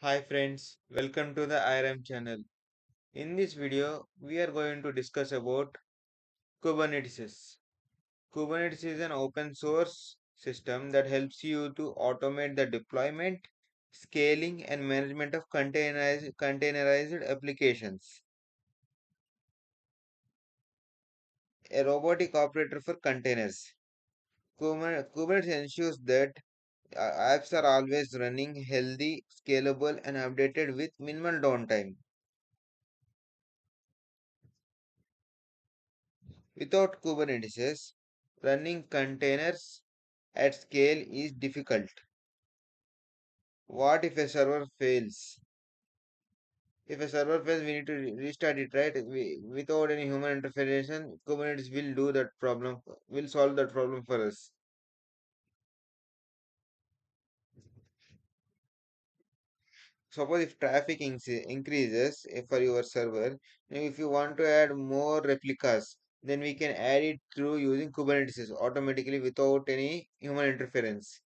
Hi friends, welcome to the IRM channel. In this video, we are going to discuss about Kubernetes. Kubernetes is an open source system that helps you to automate the deployment, scaling and management of containerized applications. A robotic operator for containers. Kubernetes ensures that apps are always running healthy, scalable and updated with minimal downtime. Without Kubernetes, running containers at scale is difficult. What if a server fails? If a server fails, we need to restart it, right? Without any human interference, Kubernetes will do that problem, will solve that problem for us. Suppose if traffic increases for your server, and if you want to add more replicas, then we can add it through using Kubernetes automatically without any human interference.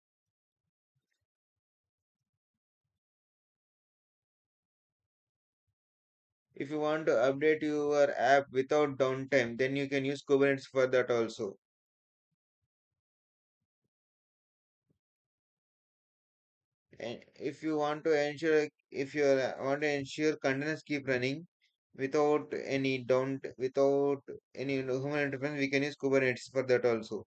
If you want to update your app without downtime, then you can use Kubernetes for that also. And if you want to ensure, if you want to ensure containers keep running without any human interference, we can use Kubernetes for that also.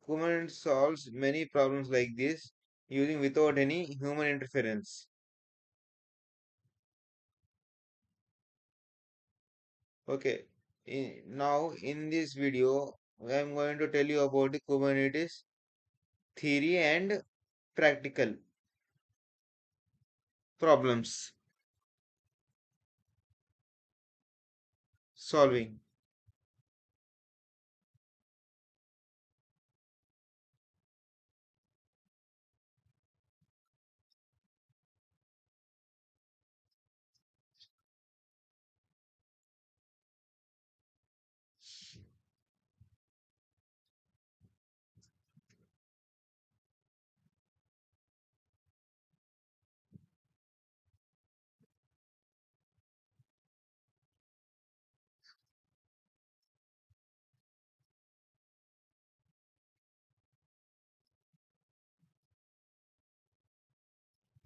Kubernetes solves many problems like this using without any human interference. Okay. Now in this video, I am going to tell you about the Kubernetes theory and practical problems solving.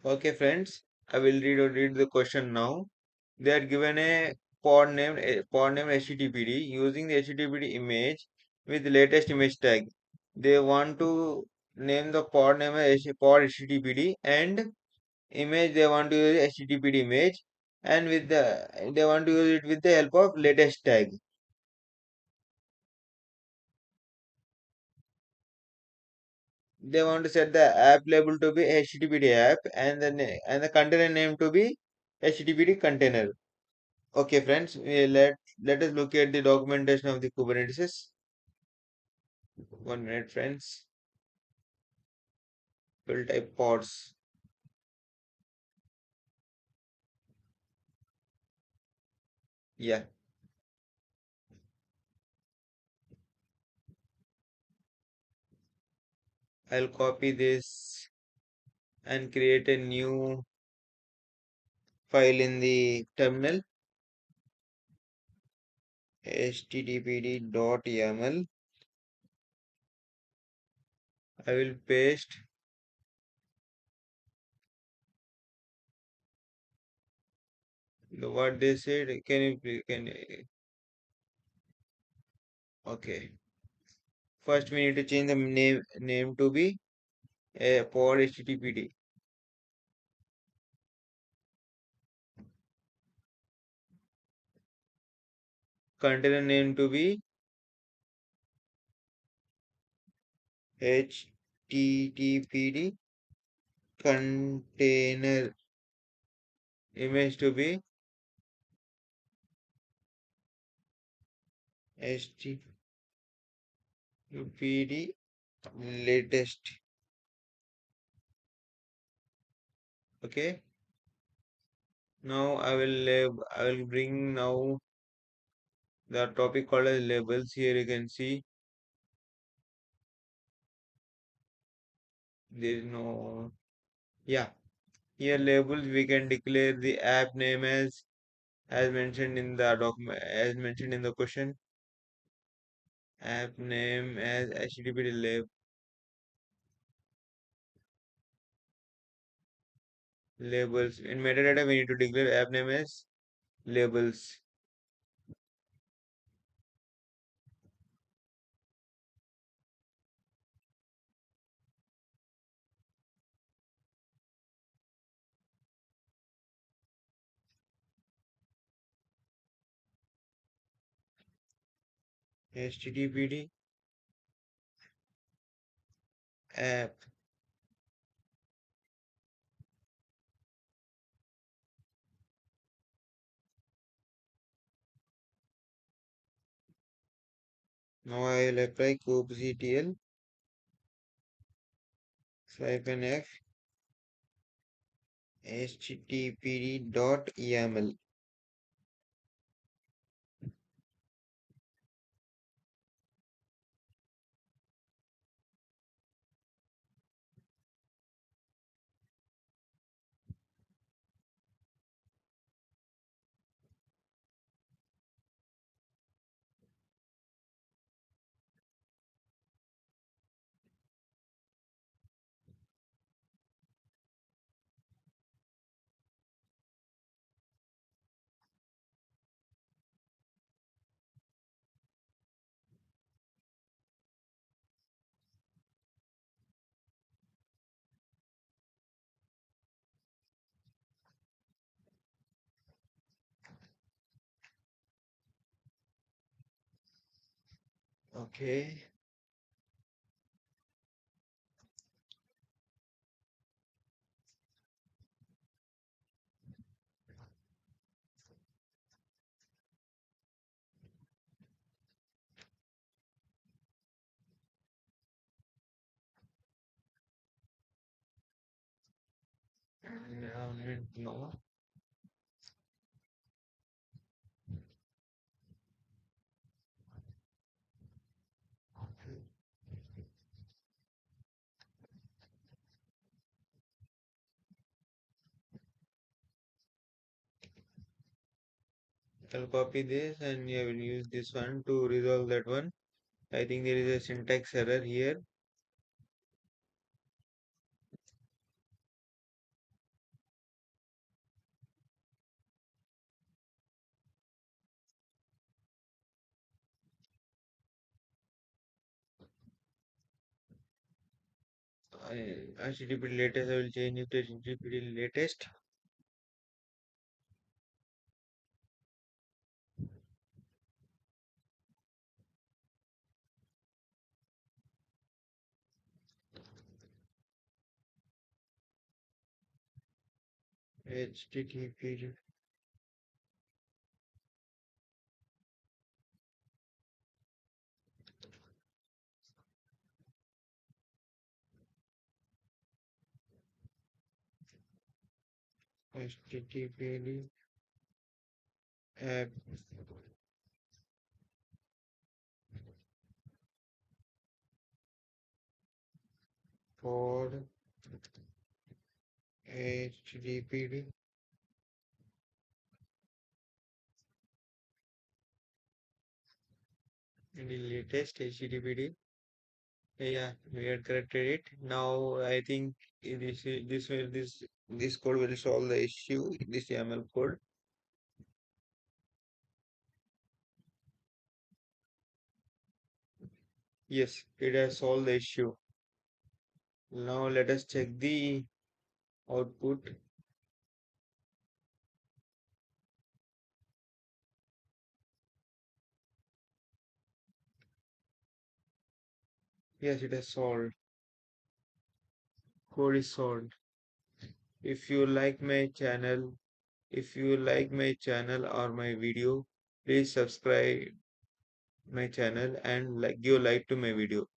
Okay, friends, I will read the question now. They are given a pod named HTTPD using the HTTPD image with latest image tag. They want to name the pod name as pod HTTPD and image they want to use HTTPD image and with they want to use it with the help of latest tag. They want to set the app label to be HTTPD app and and the container name to be HTTPD container. Okay, friends, let us look at the documentation of the Kubernetes. 1 minute, friends. We'll type pods. Yeah, I'll copy this and create a new file in the terminal. httpd.yaml. I will paste what they said. Okay. First, we need to change the name to be a pod httpd. Container name to be httpd. Container image to be httpd latest. Okay. Now I will bring now the topic called as labels. Here you can see there is no, yeah, Here labels we can declare the app name as mentioned in the document, as mentioned in the question. App name as HTTP labels. In metadata we need to declare app name as labels. HTTPD app. Now I will apply kubectl -f httpd.yaml. Okay. No. I'll copy this and I will use this one to resolve that one. I think there is a syntax error here. HTTP latest, I will change it to HTTP latest. HTTP HTTP app for HTTP the latest HTTP. Yeah, we had corrected it. Now I think this code will solve the issue. This YAML code. Yes, it has solved the issue. Now let us check the output. Yes, it has solved. Code is solved. If you like my channel, if you like my channel or my video, please subscribe my channel and like give like to my video.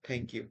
Thank you.